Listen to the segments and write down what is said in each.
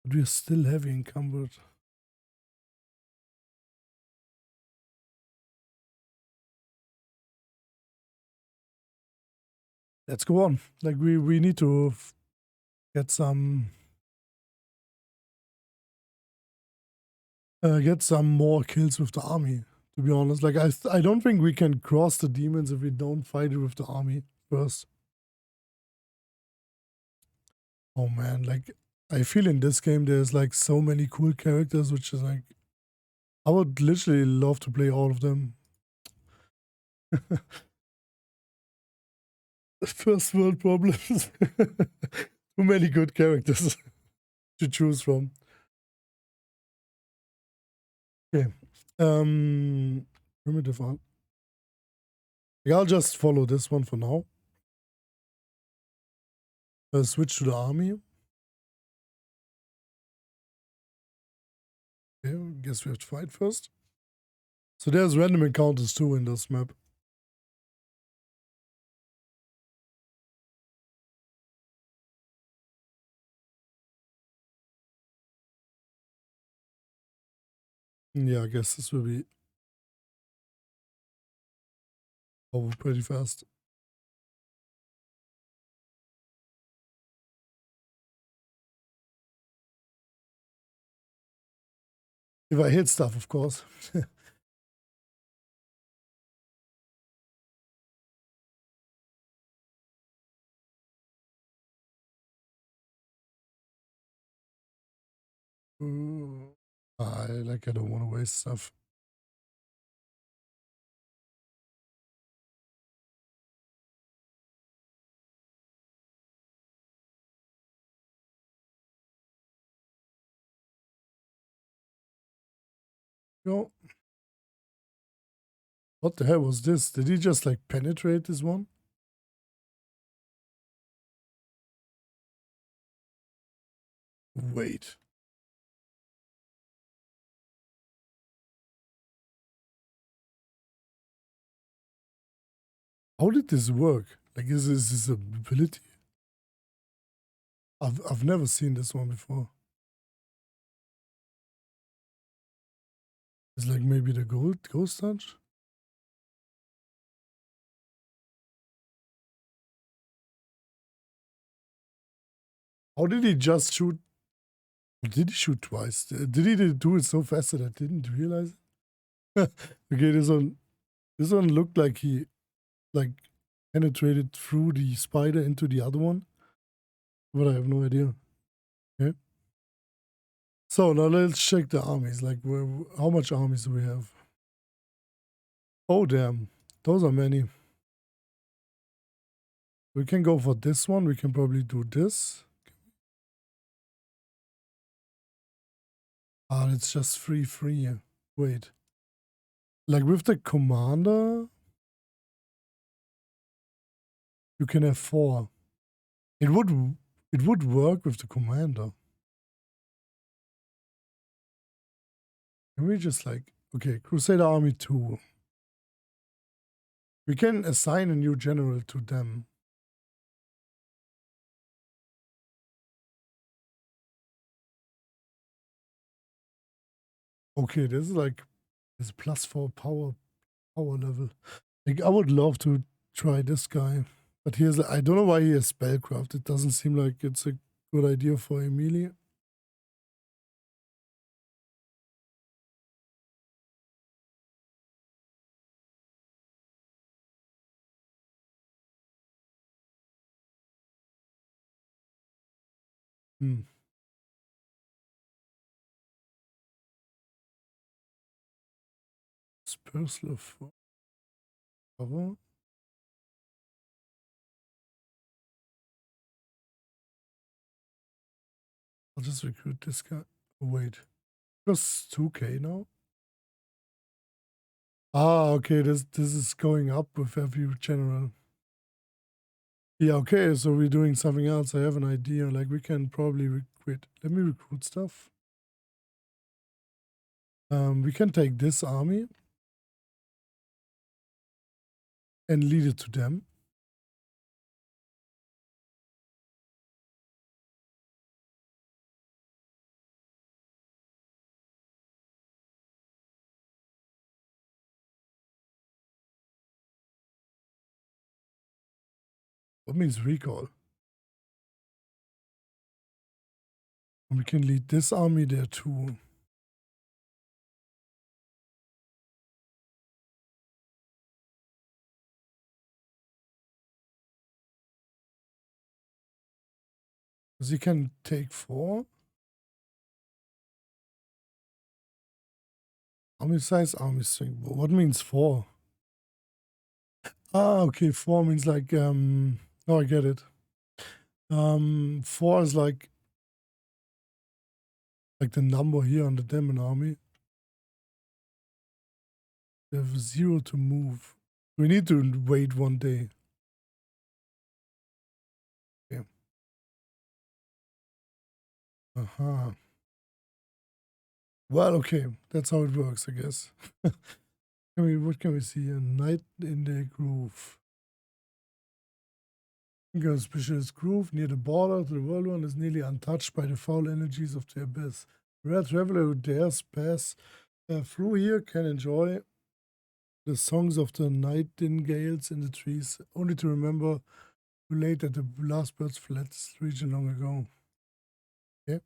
But we are still heavy encumbered. Let's go on. Like we need to get some more kills with the army. To be honest, like I don't think we can cross the demons if we don't fight it with the army first. Oh man, like I feel in this game there's like so many cool characters, which is like I would literally love to play all of them. First world problems. Too many good characters to choose from. Okay. Primitive art. I'll just follow this one for now. Switch to the army. Okay, guess we have to fight first. So there's random encounters too in this map. Yeah, I guess this will be over pretty fast. If I hit stuff, of course. I don't want to waste stuff. Go. What the hell was this? Did he just like penetrate this one? Wait. How did this work? Like, is this a ability? I've never seen this one before. It's like maybe the ghost touch? How did he just shoot? Did he shoot twice? Did he do it so fast that I didn't realize it? Okay, this one looked like he like penetrated through the spider into the other one, but I have no idea. Okay. So now let's check the armies. Like, how much armies do we have? Oh damn, those are many. We can go for this one. We can probably do this. Ah, it's just free. Wait. Like with the commander, you can have 4. It would work with the commander. Can we just like, okay, Crusader Army 2. We can assign a new general to them. Okay, this is like, it's +4 power level. Like, I would love to try this guy. But here's, like, I don't know why he has spellcraft. It doesn't seem like it's a good idea for Emilia. Hmm. Dispersal of power. I'll just recruit this guy. Oh, wait. Just 2k now? Ah, okay, this is going up with every general. Yeah, okay, so we're doing something else. I have an idea. Like, we can probably recruit. Let me recruit stuff. We can take this army and lead it to them. What means recall? And we can lead this army there too. Because you can take 4. Army size, army strength. What means 4? Ah, okay, 4 means like, oh, I get it. 4 is like the number here on the demon army. We have 0 to move. We need to wait 1 day. Okay. Uh-huh. Well, okay, that's how it works, I guess. What can we see here? Night in the Groove. Specialist Groove near the border to the Worldwound is nearly untouched by the foul energies of the Abyss. The rare traveler who dares pass through here can enjoy the songs of the nightingales in the trees, only to remember too late that the last birds fled this region long ago. Okay.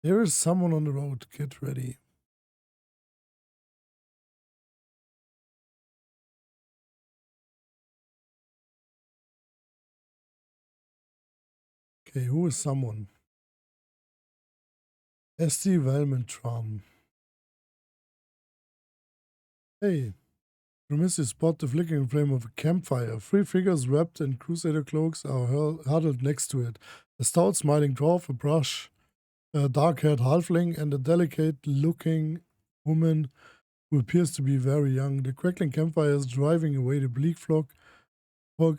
There is someone on the road. Get ready. Okay, who is someone? SD Valmentram. Hey, you missed to spot the flickering flame of a campfire. 3 figures wrapped in crusader cloaks are huddled next to it. A stout smiling dwarf, a brush, a dark-haired halfling, and a delicate-looking woman who appears to be very young. The crackling campfire is driving away the bleak fog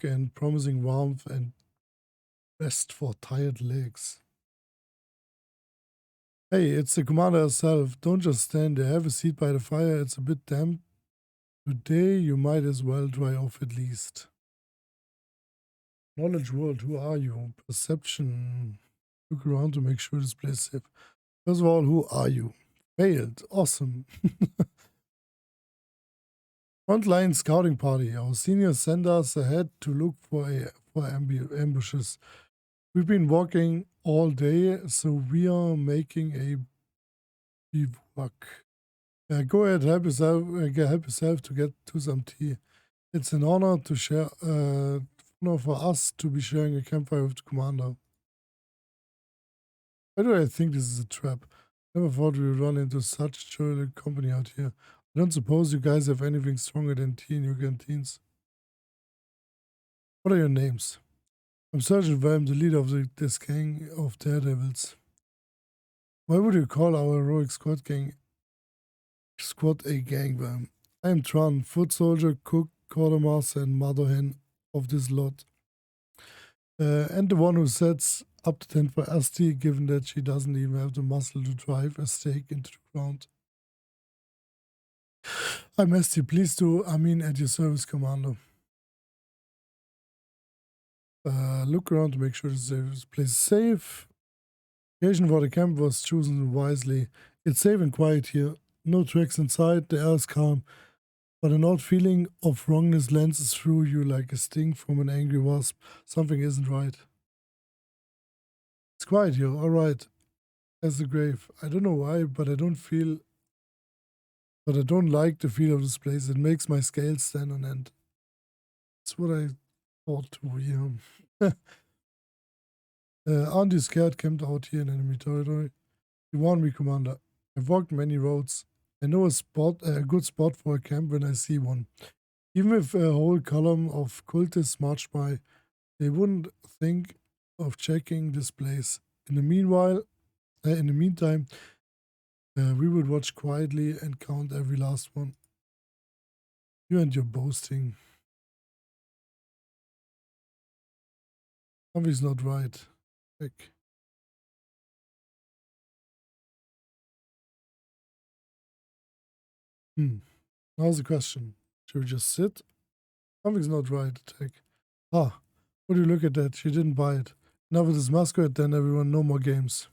and promising warmth and rest for tired legs. Hey, it's the commander herself. Don't just stand there. Have a seat by the fire. It's a bit damp. Today, you might as well dry off at least. Knowledge world, who are you? Perception. Look around to make sure this place is safe. First of all, who are you? Failed. Awesome. Frontline scouting party. Our seniors send us ahead to look for ambushes. We've been walking all day, so we are making a bivouac. Go ahead, help yourself to get to some tea. It's an honor to share, honor for us to be sharing a campfire with the commander. Why do I think this is a trap? Never thought we would run into such joyful company out here. I don't suppose you guys have anything stronger than tea in your canteens. What are your names? I'm Sergeant Valm, the leader of this gang of daredevils. Why would you call our heroic squad a gang, Valm? I am Tran, foot soldier, cook, quartermaster, and mother hen of this lot. And the one who sets up the tent for Asti, given that she doesn't even have the muscle to drive a stake into the ground. I'm Asti, please do. I mean, at your service, Commander. Look around to make sure this place is safe. The occasion for the camp was chosen wisely. It's safe and quiet here. No tracks inside, the air is calm. But an odd feeling of wrongness lances through you like a sting from an angry wasp. Something isn't right. It's quiet here, alright. As the grave. I don't know why, but I don't like the feel of this place. It makes my scales stand on end. That's what I thought too, yeah. Aren't you scared camped out here in enemy territory? You warned me, Commander. I've walked many roads. I know a good spot for a camp when I see one. Even if a whole column of cultists marched by, they wouldn't think of checking this place. In the meantime, we would watch quietly and count every last one. You and your boasting. Something's not right. Heck. Now's the question. Should we just sit? Something's not right. Attack. Ah, would you look at that? She didn't buy it. Now with this masquerade, then everyone, no more games.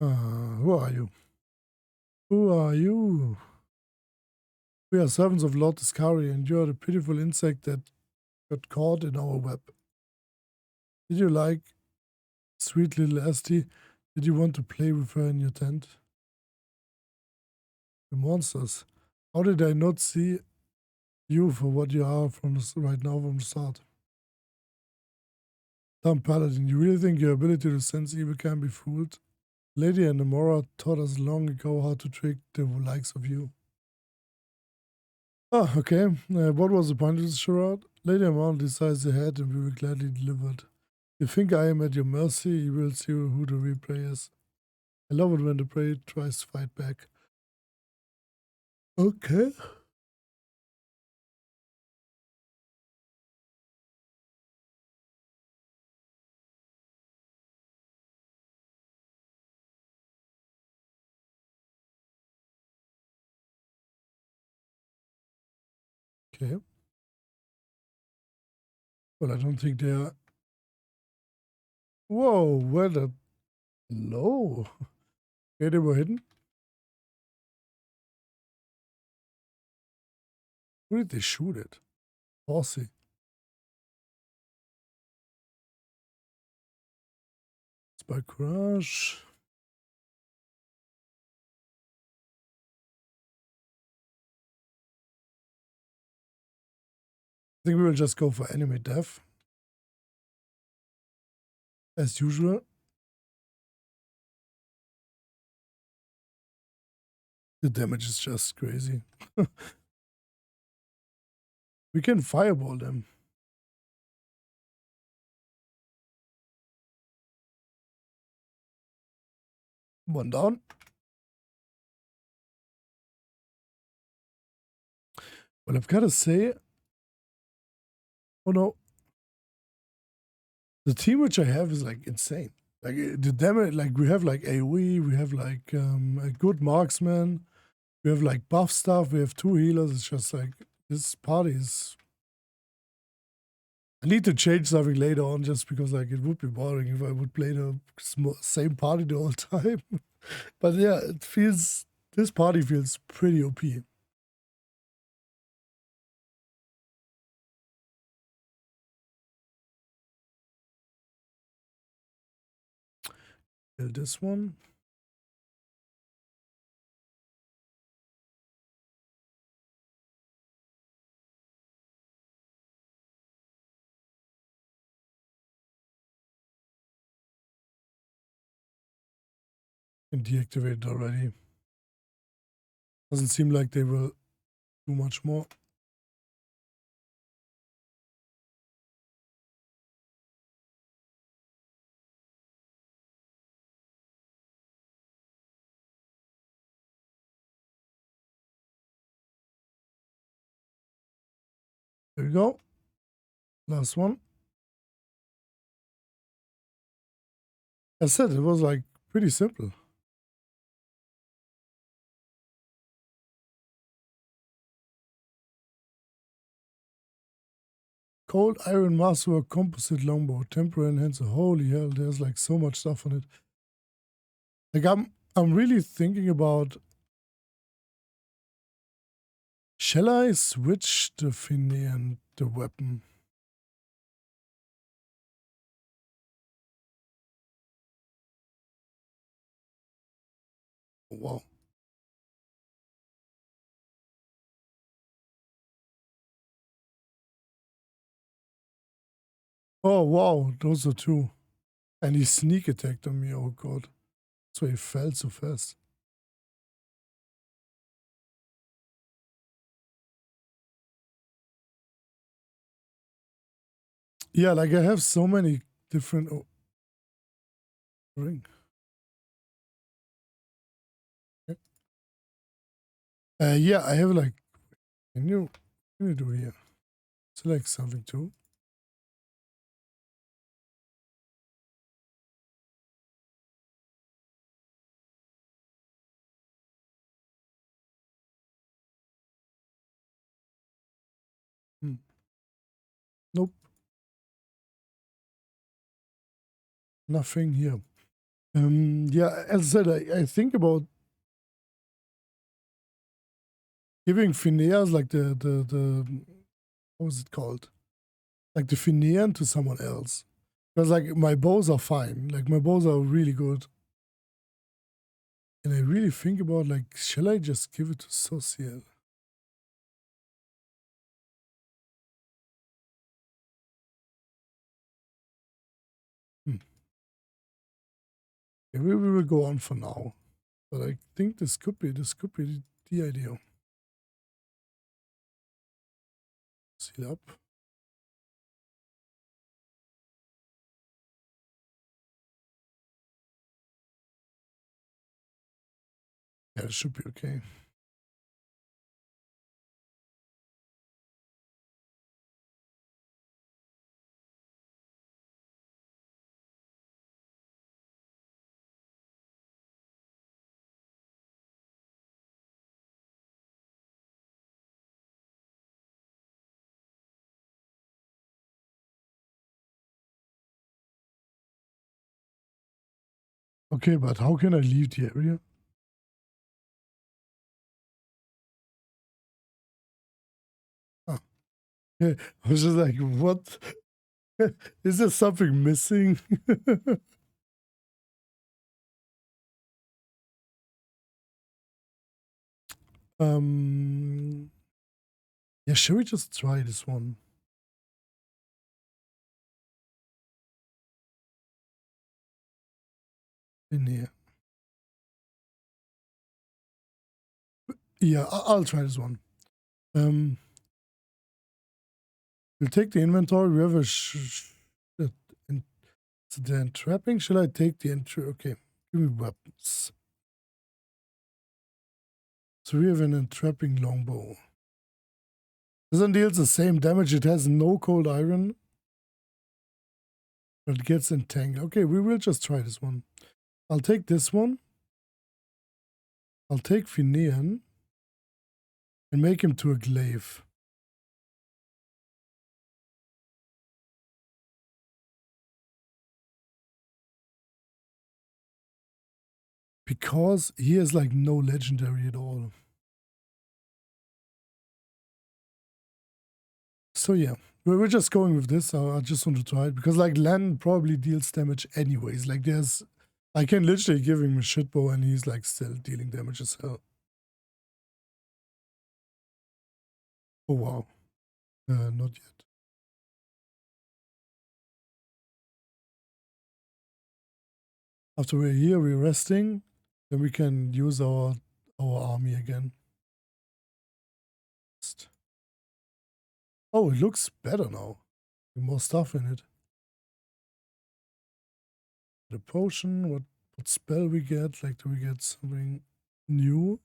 Who are you? Who are you? We are servants of Lord Discovery, and you are the pitiful insect that got caught in our web. Did you like sweet little Esty? Did you want to play with her in your tent? The monsters. How did I not see you for what you are right now from the start? Dumb paladin, you really think your ability to sense evil can be fooled? Lady and Amora taught us long ago how to trick the likes of you. Ah, okay. What was the point of this charade? Lady Amora decides ahead and we will gladly deliver it. You think I am at your mercy, you will see who the real prey is. I love it when the prey tries to fight back. Okay. Okay. Well, I don't think they are. Whoa, where the low? Okay, they were hidden. Where did they shoot it? Horsey. Spike Crush. I think we will just go for enemy death. As usual. The damage is just crazy. We can fireball them. One down. Well, I've got to say, oh no, the team which I have is like insane. Like the damage, like we have like AoE, we have like a good marksman, we have like buff stuff, we have 2 healers. It's just like this party is. I need to change something later on just because like it would be boring if I would play the same party the whole time. But yeah, this party feels pretty OP. Build this one. And deactivated already. Doesn't seem like they will do much more. There we go. Last one. I said it was like pretty simple. Cold iron masterwork composite longbow, temporary enhancer. Holy hell, there's like so much stuff on it. Like I'm really thinking about, shall I switch the Finney and the weapon? Wow. Oh wow, those are 2. And he sneak attacked on me, oh god. So he fell so fast. Yeah, like I have so many different ring. Okay. Yeah, I have like, can you do here? Select something too. Nope. Nothing here. Yeah, as I said, I think about giving Phineas like the what was it called? Like the Phinean to someone else. Because like my bows are fine. Like my bows are really good. And I really think about like, shall I just give it to Social? Maybe we will go on for now. But I think this could be the idea. Seal up. Yeah, it should be okay. Okay, but how can I leave the area? Ah, yeah, I was just like, what? Is there something missing? Yeah, should we just try this one? In here. Yeah, I'll try this one. We'll take the inventory. We have a the entrapping. Shall I take the entry? Okay, give me weapons. So we have an entrapping longbow. This one deals the same damage. It has no cold iron, but it gets entangled. Okay, we will just try this one. I'll take this one. I'll take Phinean and make him to a glaive. Because he has like no legendary at all. So yeah, we're just going with this. I just want to try it because like Len probably deals damage anyways. Like I can literally give him a shitbow and he's like still dealing damage as hell. Oh wow, not yet. After we're here, we're resting, then we can use our army again. Oh, it looks better now. More stuff in it. The potion, what spell we get? Like, do we get something new?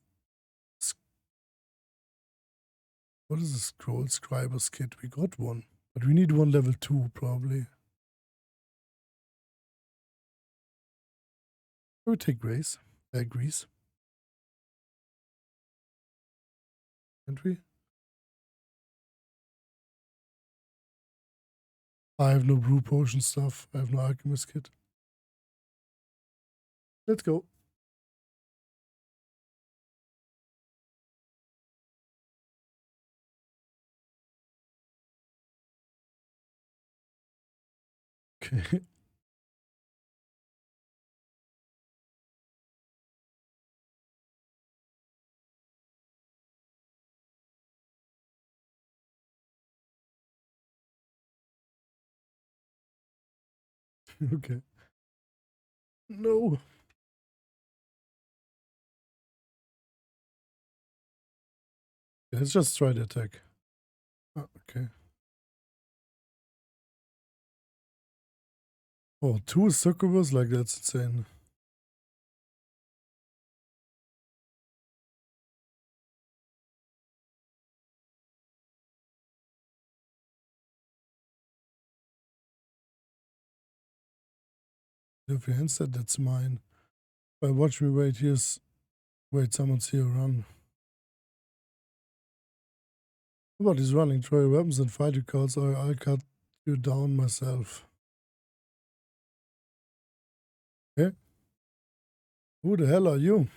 What is a scroll scriber's kit? We got one, but we need one level 2 probably. I would take Grease. Grease. Can't we? I have no brew potion stuff. I have no alchemist kit. Let's go. Okay. Okay. No. Let's just try the attack. Oh, okay. Oh, 2 succubus? Like, that's insane. If you answered, that's mine. But watch me wait. Wait, someone's here. Run. How about he's running? Throw your weapons and fight your cards, or I'll cut you down myself. Okay. Who the hell are you?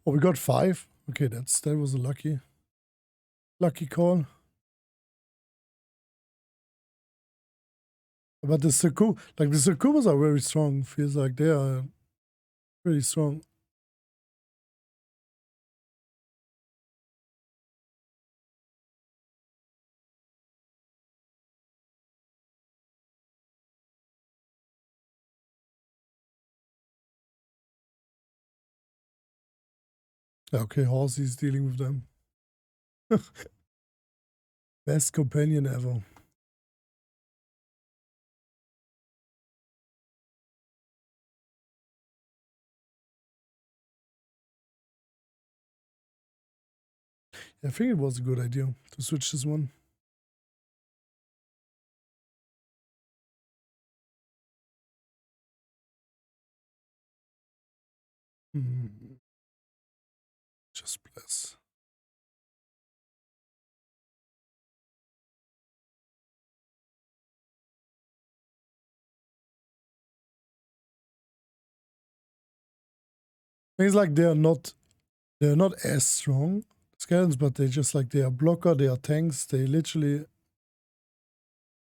Oh, we got 5. Okay, that was a lucky call. But the Succubus are very strong. Feels like they are pretty strong. Okay, Horsey's dealing with them. Best companion ever. I think it was a good idea to switch this one. Just bless. Things like they're not as strong skeletons, but they just like they are blocker, they are tanks, they literally,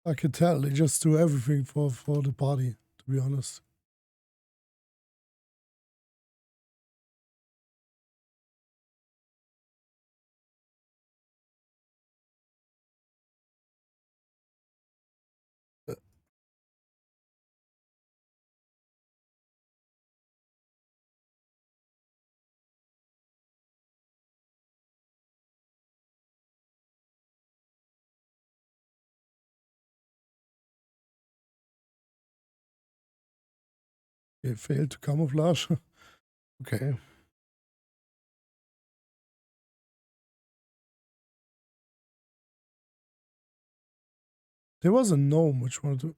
I can tell they just do everything for the party, to be honest. They failed to camouflage. Okay. There was a gnome which wanted to.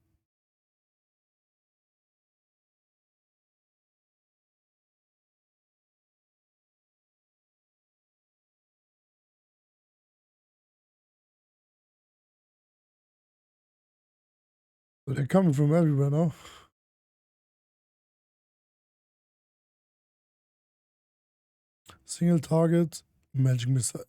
So they're coming from everywhere now. Single target, magic missile.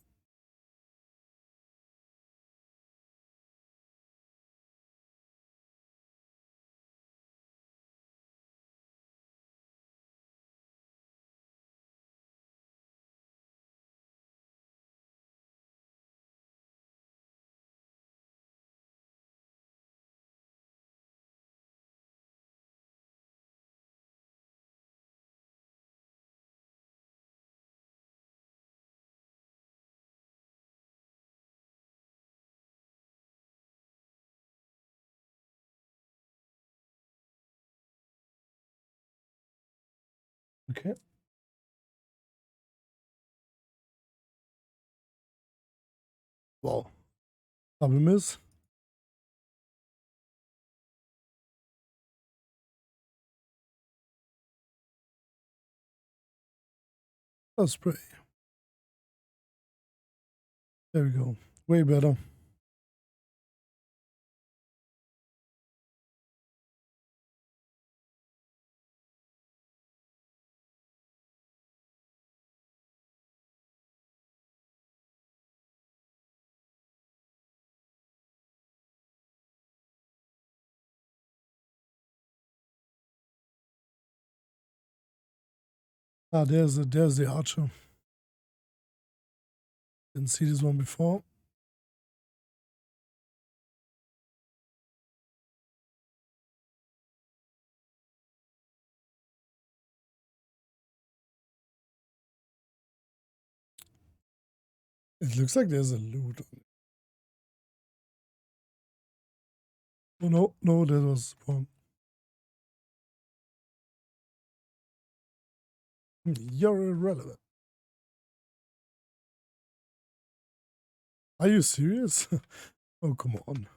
Okay. Wow. Double miss. That's pretty. There we go. Way better. Ah, there's the archer. Didn't see this one before. It looks like there's a loot. Oh no, that was one. You're irrelevant. Are you serious? Oh, come on.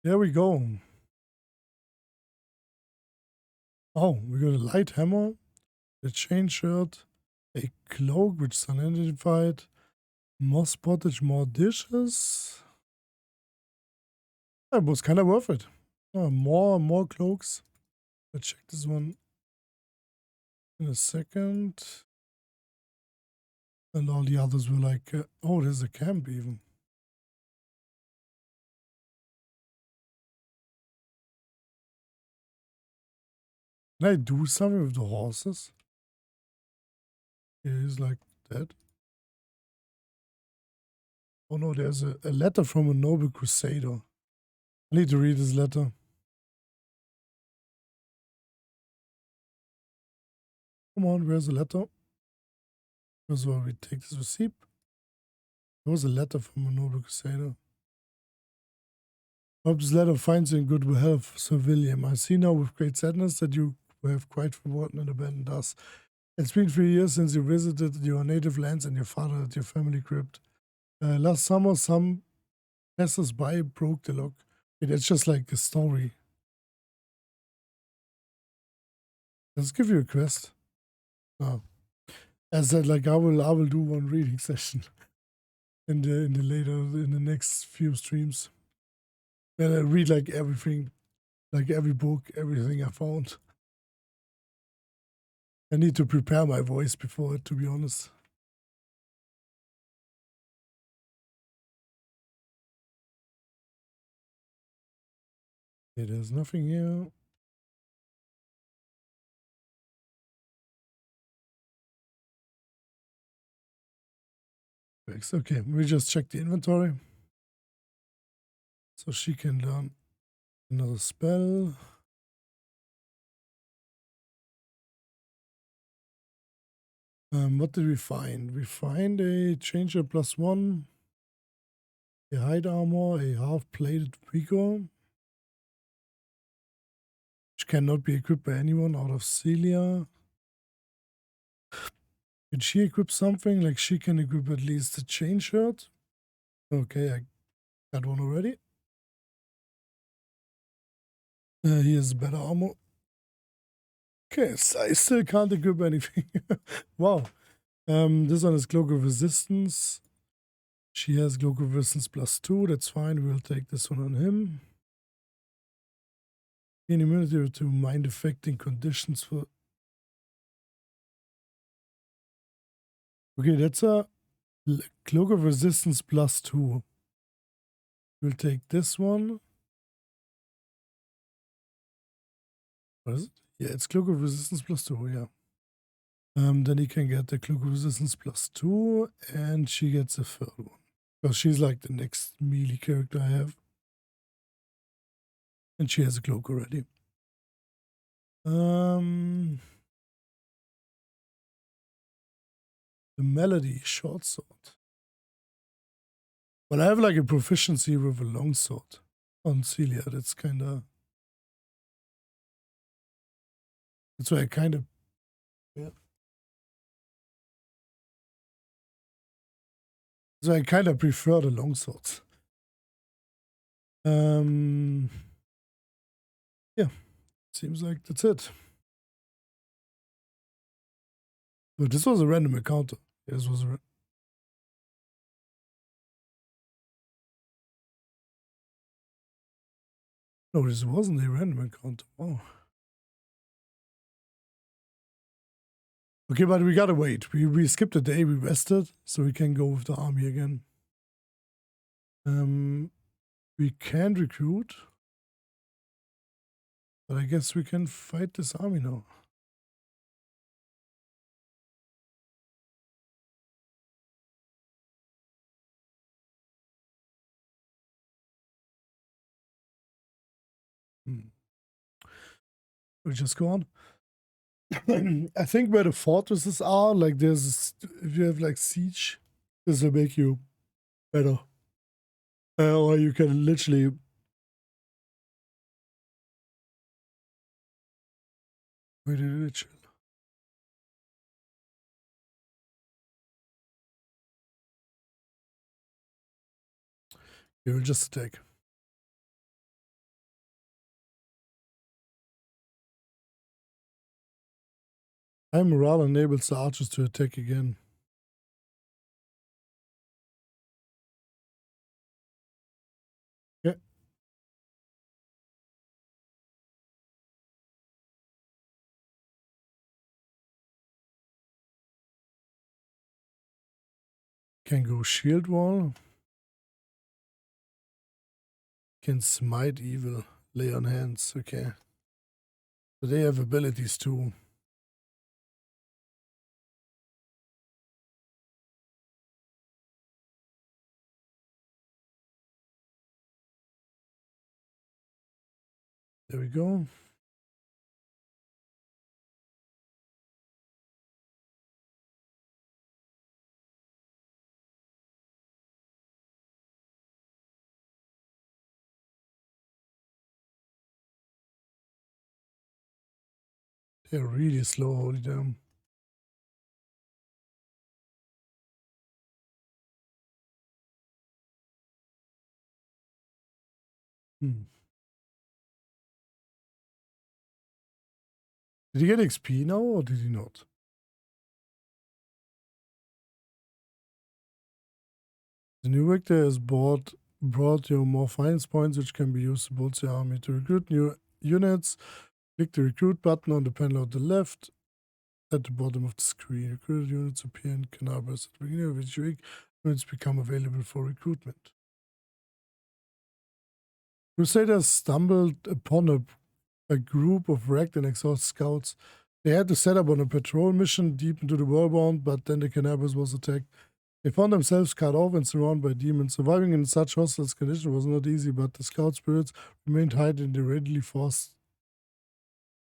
There we go. Oh, we got a light hammer, a chain shirt, a cloak which is unidentified, More spottage, more dishes. That was kind of worth it. More cloaks. Let's check this one in a second. And all the others were like, oh, there's a camp even. Can I do something with the horses? He's like dead. Oh no, there's a letter from a noble crusader. I need to read this letter. Come on, where's the letter? First of all, we take this receipt. There was a letter from a noble crusader. Hope this letter finds you in good health, Sir William. I see now with great sadness that you have quite forgotten and abandoned us. It's been 3 years since you visited your native lands and your father at your family crypt. Last summer, some passers-by broke the lock. It's just like a story. Let's give you a quest. No. As I said, like I will do one reading session in the next few streams. And I read like everything, like every book, everything I found. I need to prepare my voice before it, to be honest. Okay, there's nothing here. Okay, we just check the inventory. So she can learn another spell. What did we find? We find a changer +1, a hide armor, a half-plated vigor, which cannot be equipped by anyone out of Celia. Did she equip something? Like she can equip at least a chain shirt. Okay, I got one already. Here's better armor. Okay, so I still can't equip anything. Wow. This one is Cloak of Resistance. She has Cloak of Resistance +2. That's fine. We'll take this one on him. Gain immunity to mind affecting conditions for. Okay, that's a Cloak of Resistance +2. We'll take this one. What is it? Yeah, it's Cloak of Resistance +2, yeah. Then he can get the Cloak of Resistance +2, and she gets a third one. Because she's like the next melee character I have. And she has a cloak already. The Melody short sword. Well, I have like a proficiency with a long sword on Celia. That's kind of. That's why I kind of. Yeah. So I kind of prefer the long swords. Yeah, seems like that's it. But this was a random encounter. This was a. No, this wasn't a random encounter. Oh. Okay, but we gotta wait. We skipped a day, we rested, so we can go with the army again. We can recruit, but I guess we can fight this army now. We just go on. I think where the fortresses are, like there's, if you have like siege, this will make you better. Or you can literally. Where did it chill? You will just attack. High morale enables the archers to attack again. Can go shield wall. Can smite evil. Lay on hands. Okay. So they have abilities too. There we go. They're really slow holding them. Hmm. Did he get XP now or did he not? The new victor has brought you more finance points, which can be used to boost your army. To recruit new units, click the recruit button on the panel on the left at the bottom of the screen. Recruited units appear in canarbas at the beginning of each week. Units become available for recruitment. Crusaders stumbled upon a group of wrecked and exhausted scouts. They had to set up on a patrol mission deep into the Worldwound, but then the Canarbas was attacked. They found themselves cut off and surrounded by demons. Surviving in such hostile conditions was not easy, but the scout spirits remained high and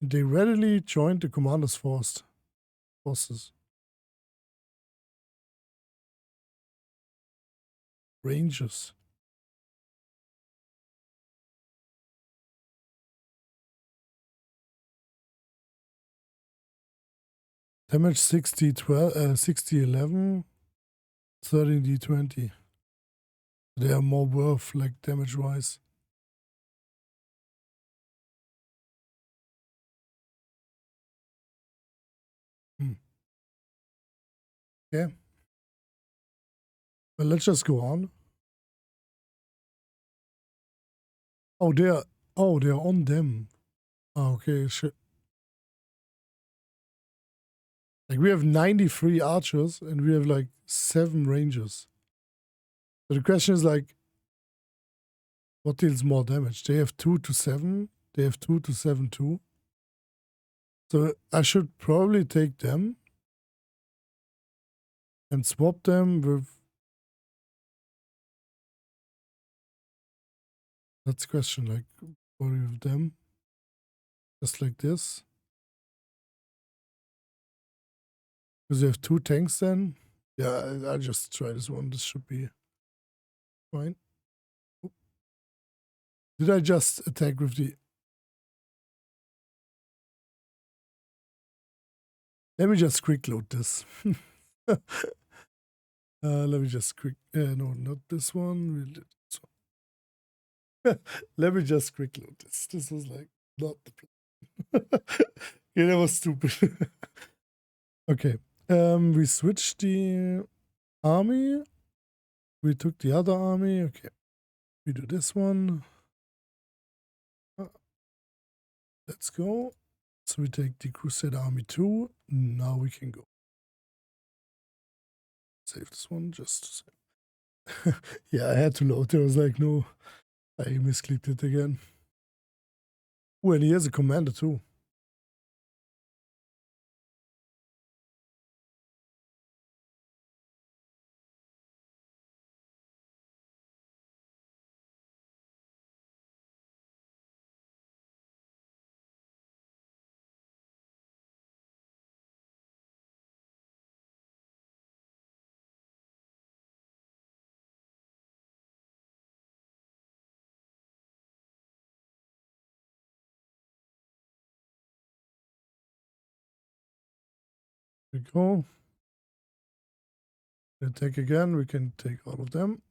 they readily joined the commander's forces. Rangers. Damage 60, 12, 60, 11, 13 D20. They are more worth, like, damage-wise. Yeah. Well, let's just go on. Oh, they're on them. Oh, okay, shit. Like, we have 93 archers and we have like 7 rangers. So the question is like, what deals more damage? They have 2 to 7. They have 2 to 7 too. So I should probably take them and swap them with. That's the question. Like, what do you have them? Just like this. Because you have 2 tanks then. Yeah, I'll just try this one. This should be fine. Did I just attack with the... Let me just quick load this. Let me just quick... no, not this one. We'll do this one. Let me just quick load this. This was like not the plan. Yeah, that was stupid. Okay. We switched the army. We took the other army. Okay. We do this one. Let's go. So we take the crusade army too. Now we can go. Save this one just to save. Yeah, I had to load. There was like no... I misclicked it again. Oh, and he has a commander too. We go. Attack again. We can take all of them.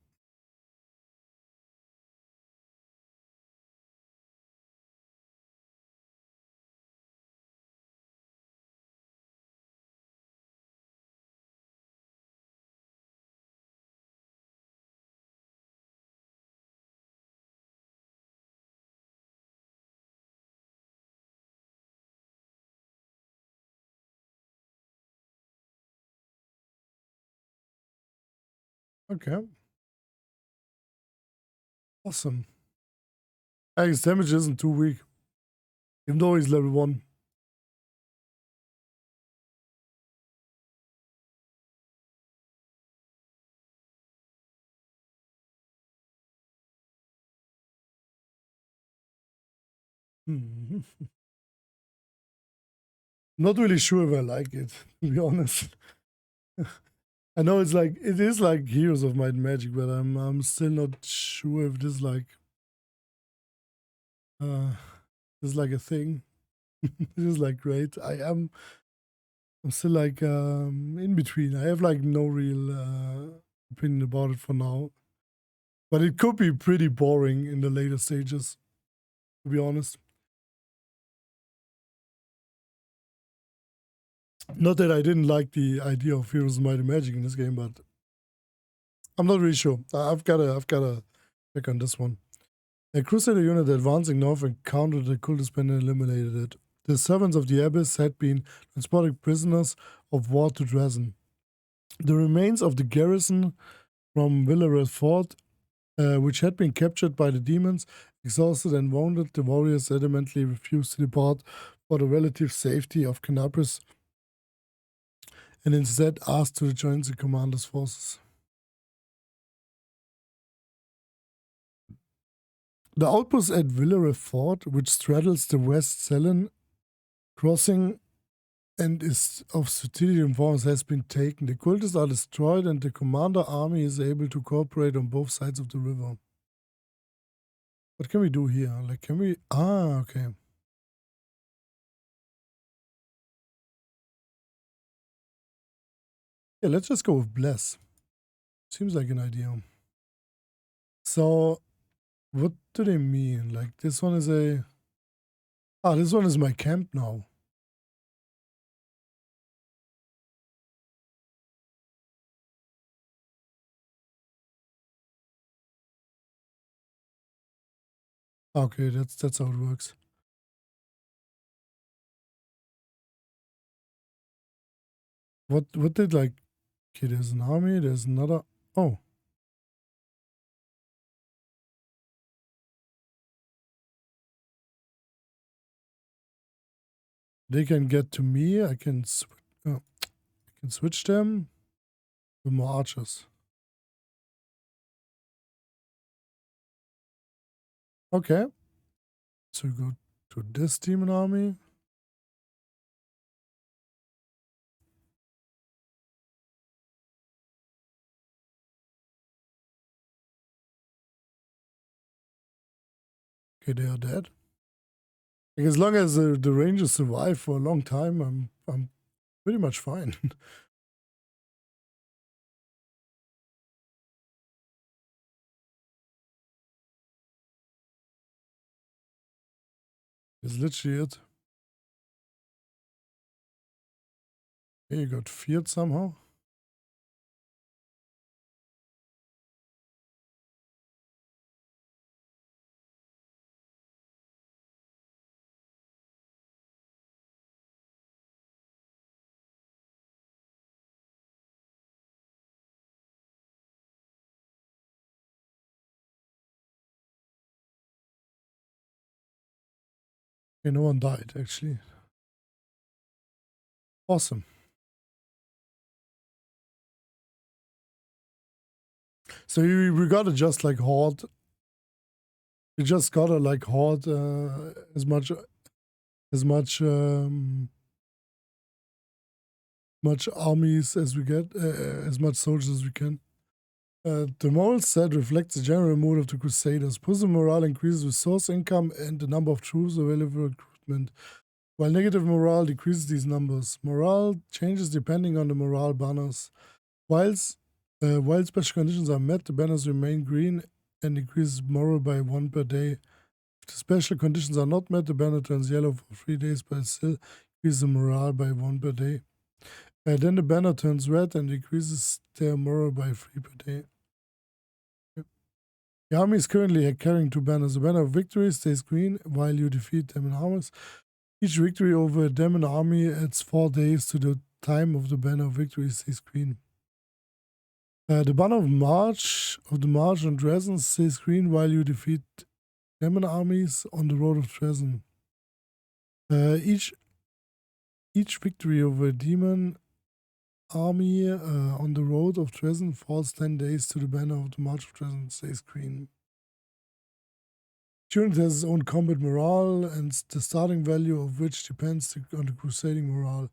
Okay. Awesome. His damage isn't too weak. Even though he's level 1. Hmm. Not really sure if I like it, to be honest. I know it's like it is like Heroes of Might and Magic, but I'm still not sure if this is like a thing. This is like great. I'm still like in between. I have like no real opinion about it for now. But it could be pretty boring in the later stages, to be honest. Not that I didn't like the idea of Heroes of Might and Magic in this game, but I'm not really sure. I've gotta check on this one. A Crusader unit advancing north encountered the cultist and eliminated it. The servants of the Abyss had been transported prisoners of war to Dresden. The remains of the garrison from Villarez Fort, which had been captured by the demons, exhausted and wounded, the warriors adamantly refused to depart for the relative safety of Canabris and instead asked to join the commander's forces. The outpost at Villarez Fort, which straddles the West Selen crossing and is of strategic importance, has been taken. The cultists are destroyed and the commander army is able to cooperate on both sides of the river. What can we do here? Like, can we... Ah, okay. Yeah, let's just go with Bless. Seems like an idea. So, what do they mean? Like, this one is a... Ah, this one is my camp now. Okay, that's how it works. What did, like... Okay, there's an army, there's another... Oh. They can get to me, I can switch them with more archers. Okay. So go to this demon army. Okay, they are dead. Like, as long as the rangers survive for a long time, I'm pretty much fine. It's literally it. Okay, you got feared somehow. Okay, no one died, actually. Awesome. So we gotta just like horde. We just gotta like horde as much much armies as we get, as much soldiers as we can. The moral set reflects the general mood of the Crusaders. Positive morale increases resource income and the number of troops available for recruitment, while negative morale decreases these numbers. Morale changes depending on the morale banners. While special conditions are met, the banners remain green and increases morale by 1 per day. If the special conditions are not met, the banner turns yellow for 3 days, but still increases the morale by 1 per day. Then the banner turns red and decreases their morale by 3 per day. The army is currently carrying 2 banners. The banner of victory stays green while you defeat demon armies. Each victory over a demon army adds 4 days to the time of the banner of victory stays green. The banner of the March on Dresden stays green while you defeat demon armies on the road of Dresden. Each victory over a demon army on the road of Dresden falls 10 days to the banner of the March of Dresden stays green. Each unit has its own combat morale, and the starting value of which depends on the crusading morale.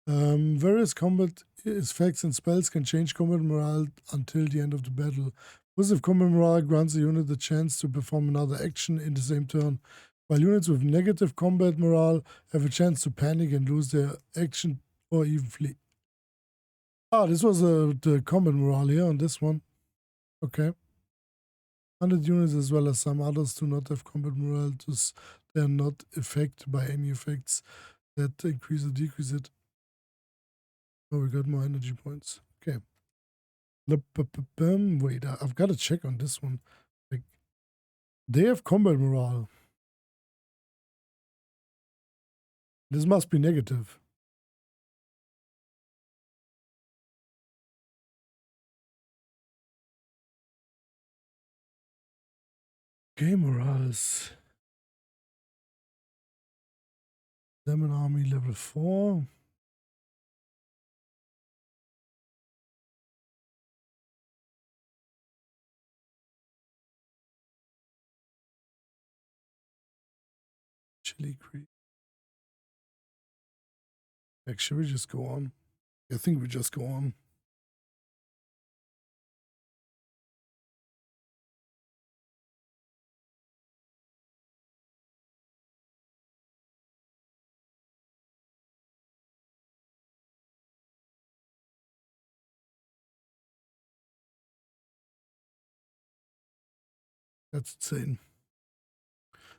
Various combat effects and spells can change combat morale until the end of the battle. Positive combat morale grants a unit the chance to perform another action in the same turn, while units with negative combat morale have a chance to panic and lose their action or even flee. Ah, this was the combat morale here on this one. Okay. 100 units as well as some others do not have combat morale, thus they are not affected by any effects that increase or decrease it. Oh, we got more energy points. Okay. Wait, I've got to check on this one. Like, they have combat morale. This must be negative. Game morales. Demon army level 4. Chili Creek. Actually, we just go on. I think we just go on. That's insane.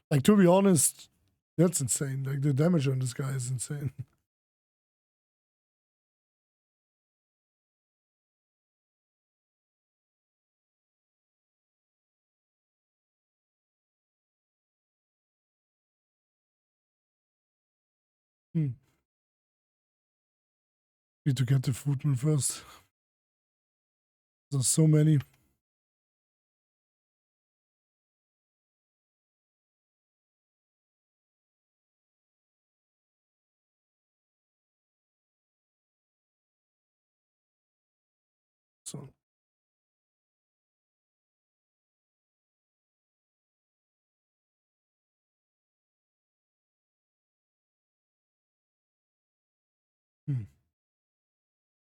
Like, to be honest, that's insane. Like, the damage on this guy is insane. Need to get the footman first. There's so many. So.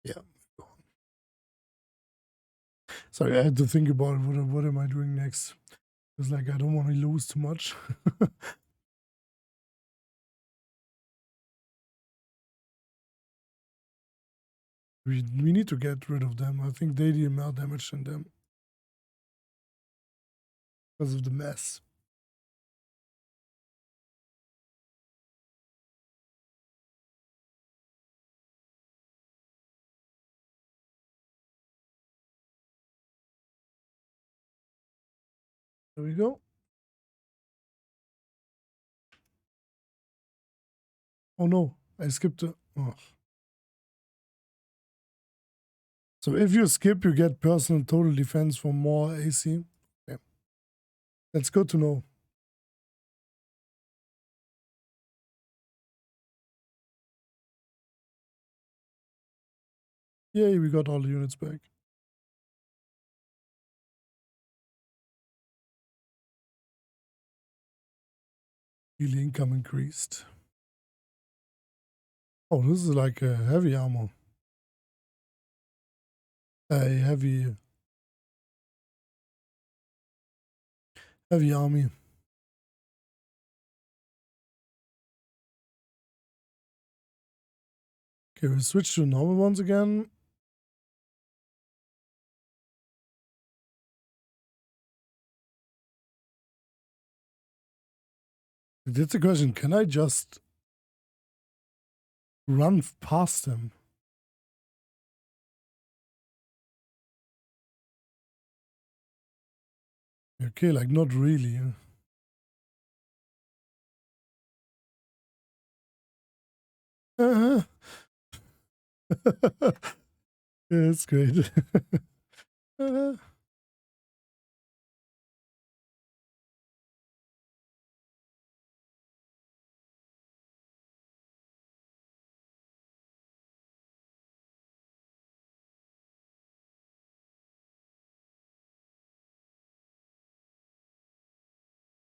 Yeah. Sorry, I had to think about what am I doing next. It's like I don't want to lose too much. we need to get rid of them. I think they deal more damage than them because of the mess. There we go. Oh no, I skipped the. Oh. So if you skip, you get personal total defense for more AC. Okay. That's good to know. Yay, we got all the units back. Healing income increased. Oh, this is like a heavy armor. A heavy army. Okay, we switch to normal ones again. That's the question. Can I just run past them? Okay, like not really. Yeah, that's great. Uh,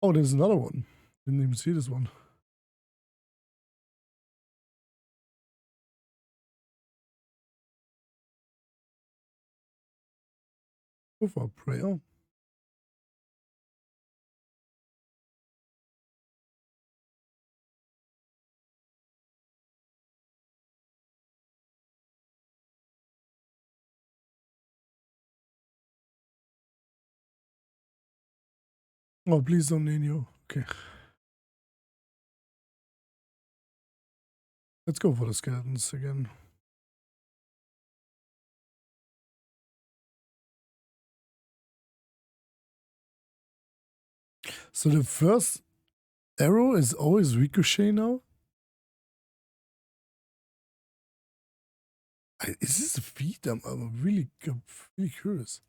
oh, there's another one. Didn't even see this one. Go for a prayer. Oh, please don't name you. Okay. Let's go for the skeletons again. So the first arrow is always ricochet now? Is this a feat? I'm really curious.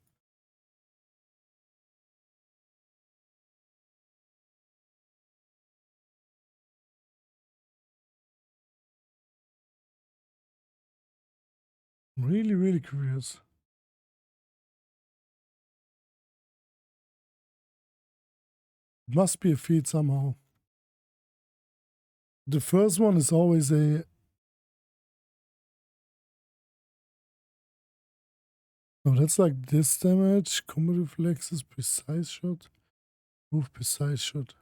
I'm really curious. It must be a feat somehow. The first one is always a... Oh, that's like this damage. Combat reflexes, precise shot. Move precise shot.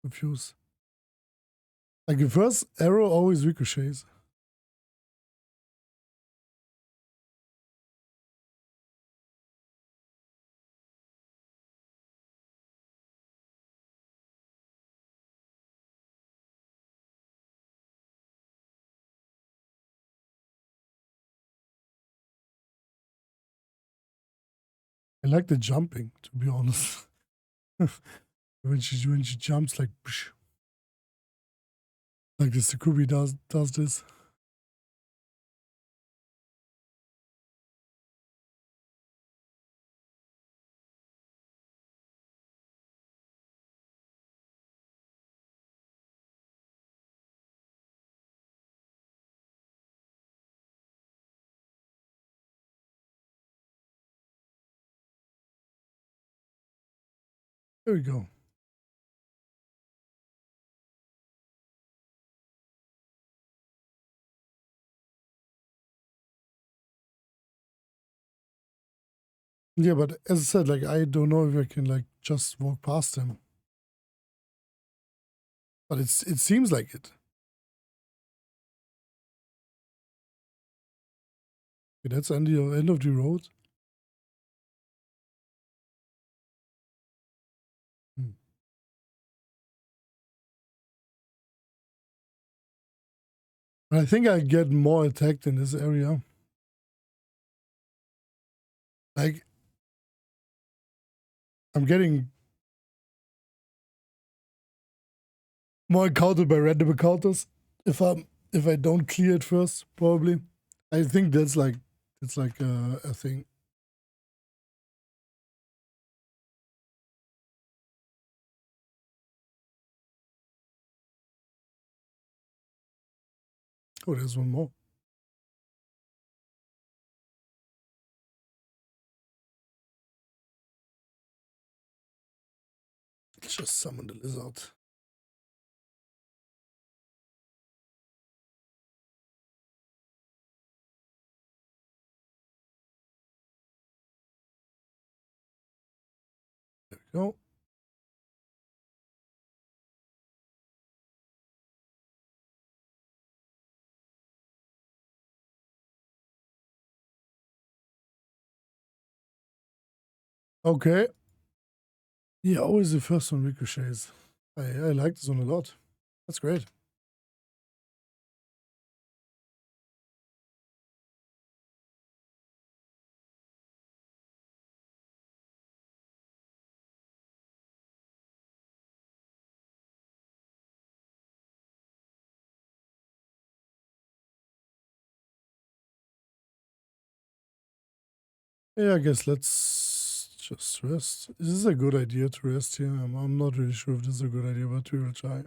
Confused. Like the first arrow always ricochets. I like the jumping, to be honest. when she jumps like psh. Like the Sukubi does this. There we go. Yeah, but as I said, like I don't know if I can like just walk past him. But it seems like it. Okay, that's end of the road. I think I get more attacked in this area. Like I'm getting more encountered by random encounters if I don't clear it first, probably. I think that's like it's like a thing. Oh, there's one more. Let's just summon the lizard. There we go. Okay. Yeah, always the first one ricochets. I like this one a lot. That's great. Yeah, I guess let's just rest. Is this a good idea to rest here? I'm not really sure if this is a good idea, but we will try.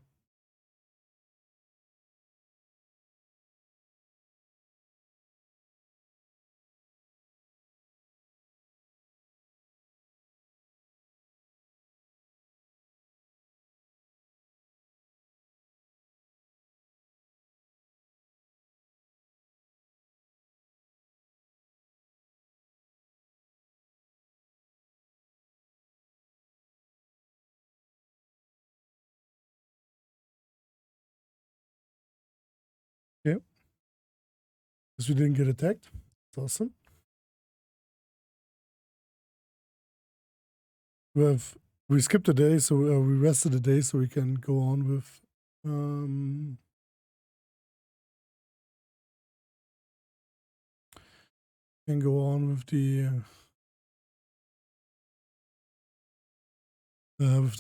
Okay. Because we didn't get attacked. That's awesome. We skipped a day, so we rested a day, so we can go on with the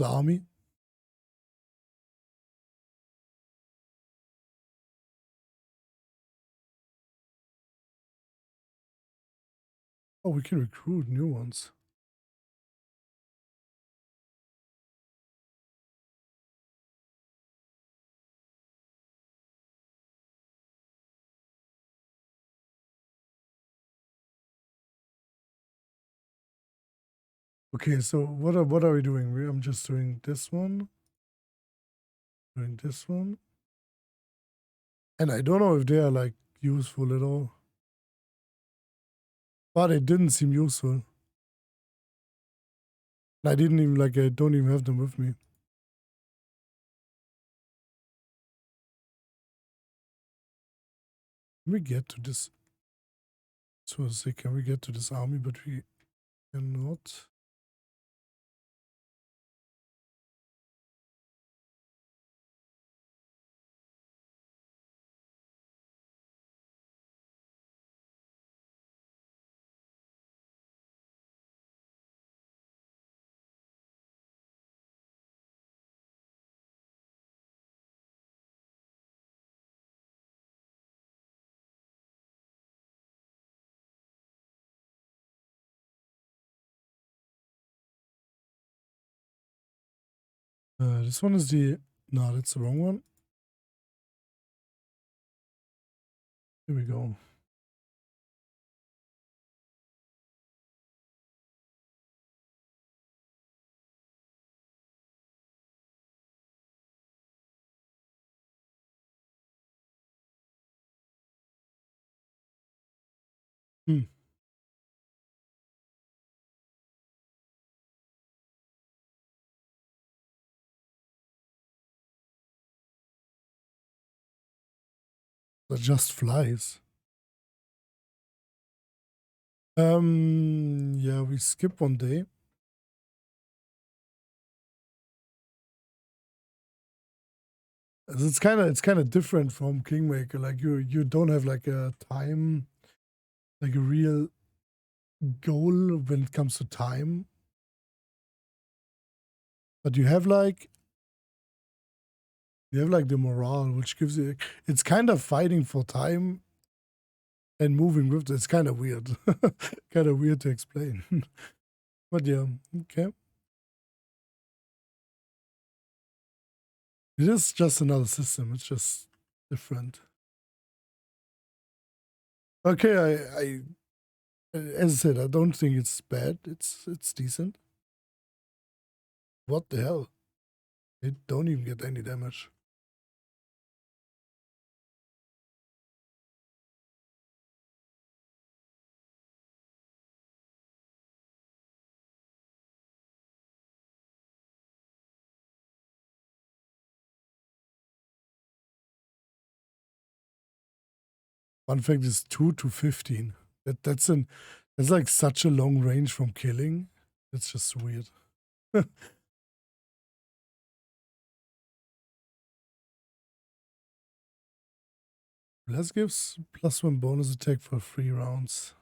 army. Oh, we can recruit new ones. Okay, so what are we doing? I'm just doing this one, and I don't know if they are like useful at all. But it didn't seem useful. I didn't even like. I don't even have them with me. Can we get to this? So say, can we get to this army? But we cannot. This one is the. No, that's the wrong one. Here we go. Hmm. That just flies. Yeah, we skip one day. It's kind of different from Kingmaker. Like you don't have like a time, like a real goal when it comes to time. But you have like the morale, which gives you. It's kind of fighting for time and moving with it. It's kind of weird. Kind of weird to explain. But yeah, okay. It is just another system. It's just different. Okay, I as I said, I don't think it's bad. It's decent. What the hell? They don't even get any damage. Fun fact is 2 to 15. That's like such a long range from killing. It's just weird. Bless gives +1 bonus attack for 3 rounds.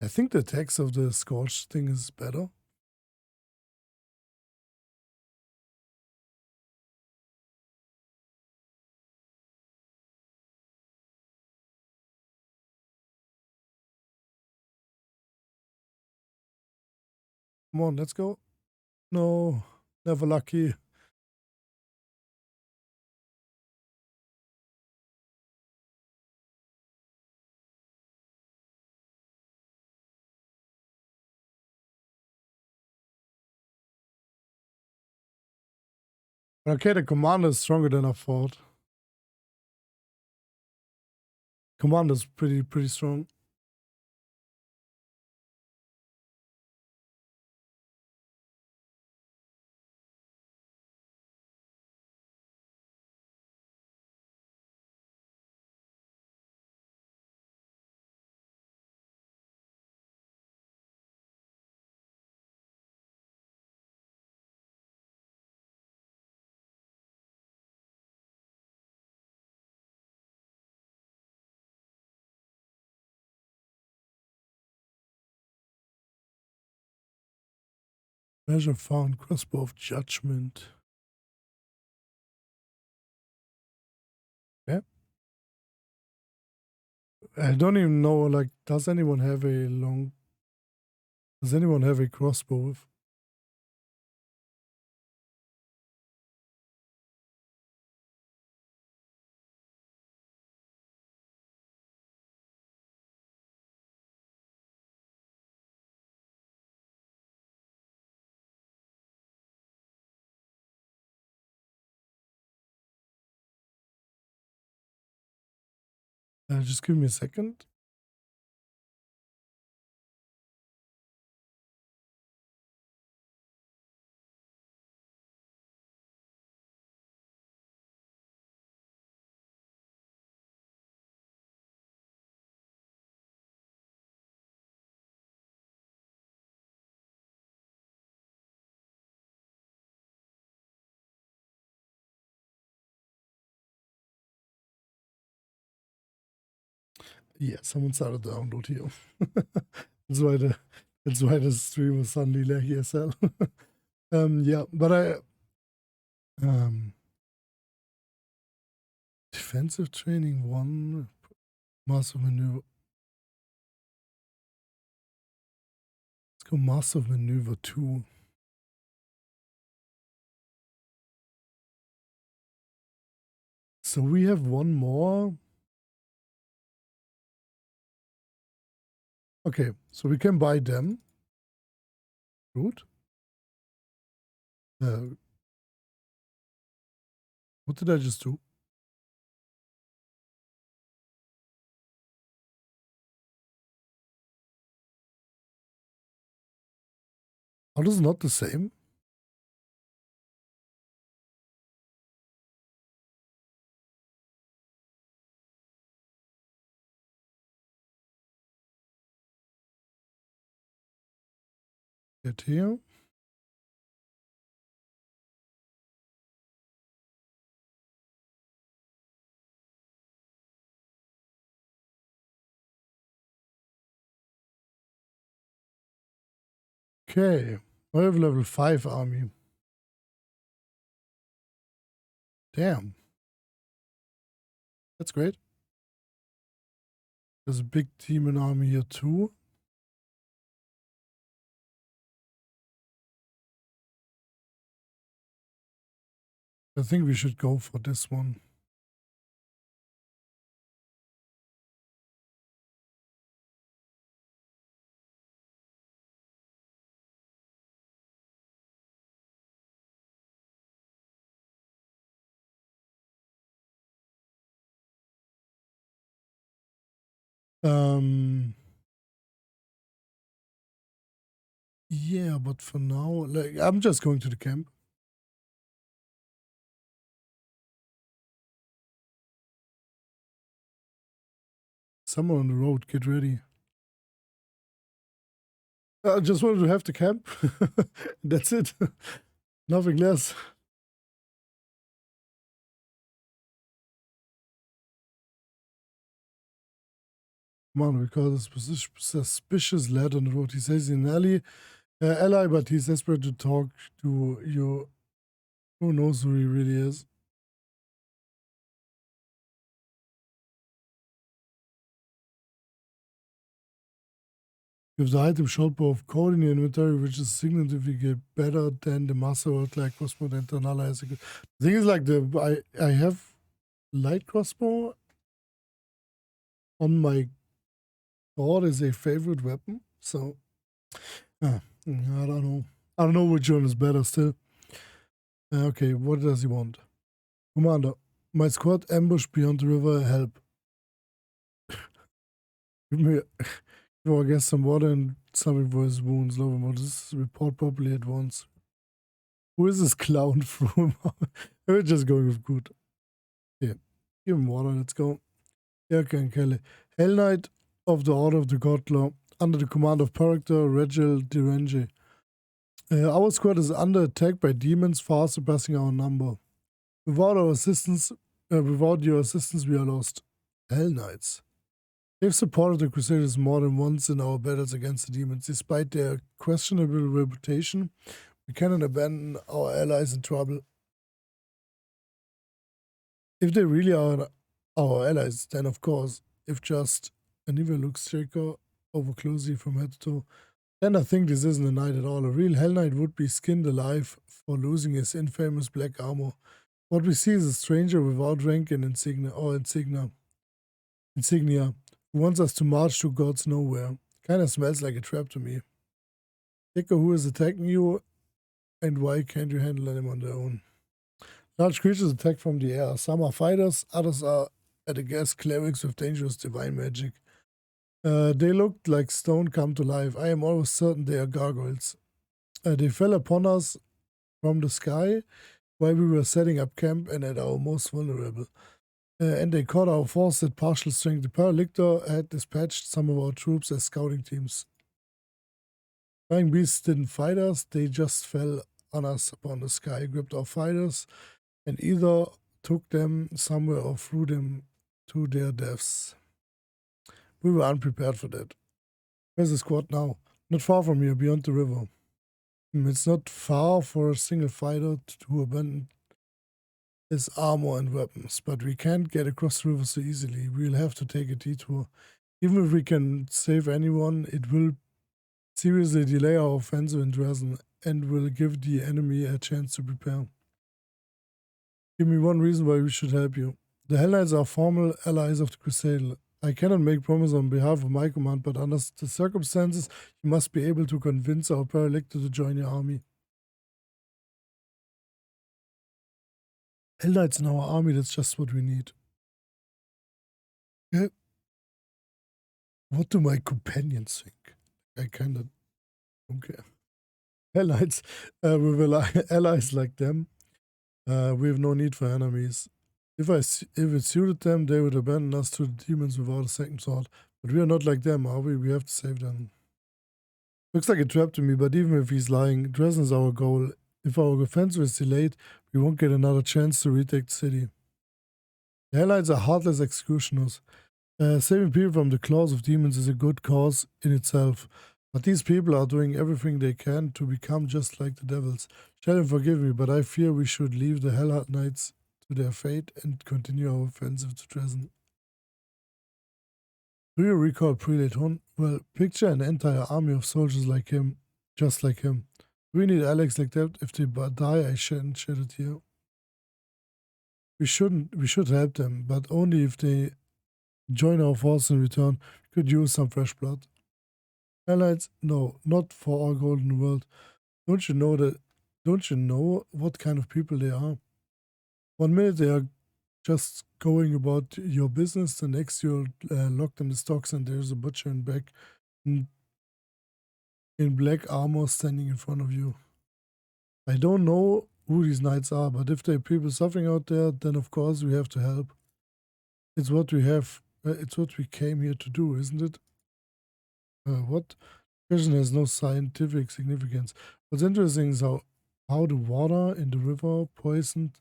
I think the attacks of the Scorch thing is better. Come on, let's go. No, never lucky. Okay, the commander is stronger than I thought. Commander's pretty strong. Treasure found, crossbow of judgment. Yeah. I don't even know, like, does anyone have a crossbow with? Just give me a second. Yeah, someone started the download here. That's why the stream was suddenly laggy as hell. Yeah, but defensive training 1, master maneuver. Let's go master maneuver 2. So we have one more. Okay, so we can buy them. Good. What did I just do? How does not the same? Get here. Okay. I have level 5 army. Damn. That's great. There's a big demon army here too. I think we should go for this one. Yeah, but for now, like, I'm just going to the camp. Someone on the road, get ready. I just wanted to have the camp. That's it. Nothing less. Come on, we call this suspicious lad on the road. He says he's an ally, but he's desperate to talk to you. Who knows who he really is? If the item short bow of code in your inventory, which is significantly better than the master or light crossbow, then Tanala has a good. The thing is, like, I have light crossbow on my sword as a favorite weapon, so I don't know. I don't know which one is better still. Okay, what does he want? Commander, my squad ambushed beyond the river. Help. Give me, I guess, some water and something for his wounds. Love him. This report properly at once. Who is this clown from? We're just going with good. Yeah, give him water. Let's go. Erka and Kelly. Hell Knight of the Order of the Godlaw, under the command of Parector Regil Direnge. Our squad is under attack by demons, far surpassing our number. Without your assistance, we are lost. Hell Knights. They've supported the Crusaders more than once in our battles against the demons. Despite their questionable reputation, we cannot abandon our allies in trouble. If they really are our allies, then of course, if just Aniva looks Shaker over closely from head to toe, then I think this isn't a knight at all. A real Hell Knight would be skinned alive for losing his infamous black armor. What we see is a stranger without rank and insignia, who wants us to march to God's nowhere. Kinda smells like a trap to me. Shaker, who is attacking you, and why can't you handle them on their own? Large creatures attack from the air. Some are fighters, others are, at a guess, clerics with dangerous divine magic. They looked like stone come to life. I am almost certain they are gargoyles. They fell upon us from the sky while we were setting up camp and at our most vulnerable. And they caught our force at partial strength. The Paralictor had dispatched some of our troops as scouting teams. Flying beasts didn't fight us, they just fell on us upon the sky, gripped our fighters, and either took them somewhere or threw them to their deaths. We were unprepared for that. Where's the squad now? Not far from here, beyond the river. It's not far for a single fighter to abandon his armor and weapons, but we can't get across the river so easily. We'll have to take a detour. Even if we can save anyone, it will seriously delay our offensive in Dresden and will give the enemy a chance to prepare. Give me one reason why we should help you. The Hell Knights are formal allies of the Crusade. I cannot make promise on behalf of my command, but under the circumstances, you must be able to convince our Paralictor to join your army. Hell Knights in our army, that's just what we need. Okay. What do my companions think? I kinda don't care. Hell Knights, with allies like them, we have no need for enemies. If it suited them, they would abandon us to the demons without a second thought. But we are not like them, are we? We have to save them. Looks like a trap to me, but even if he's lying, Dresden is our goal. If our offensive is delayed, we won't get another chance to retake the city. The Allies are heartless executioners. Saving people from the claws of demons is a good cause in itself. But these people are doing everything they can to become just like the devils. Shall forgive me, but I fear we should leave the Hell Knights to their fate and continue our offensive to Dresden. Do you recall Prelate Hun? Well, picture an entire army of soldiers like him, just like him. Do we need Alex like that? If they die, I shouldn't shed a tear. We should help them, but only if they join our force in return. We could use some fresh blood. Allies? No, not for our golden world. Don't you know what kind of people they are? 1 minute they are just going about your business, the next you're locked in the stocks and there's a butcher in black armor standing in front of you. I don't know who these knights are, but if there are people suffering out there, then of course we have to help. It's what we have. It's what we came here to do, isn't it? What? Question has no scientific significance. What's interesting is how the water in the river poisoned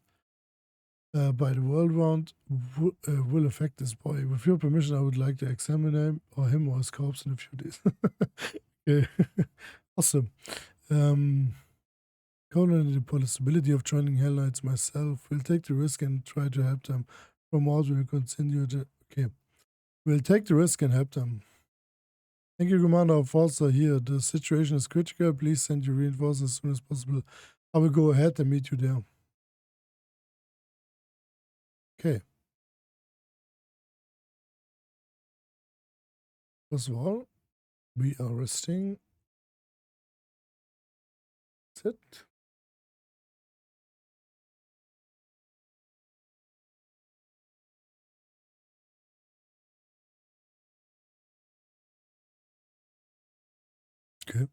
by the Worldwound will affect this boy. With your permission, I would like to examine him or his corpse in a few days. Okay. Awesome. Considering the possibility of joining Hell Knights myself, we'll take the risk and try to help them. From out, we'll continue to... Okay. We'll take the risk and help them. Thank you, Commander Forster here. The situation is critical. Please send your reinforcements as soon as possible. I will go ahead and meet you there. Okay. First of all, we are resting. That's it. Okay.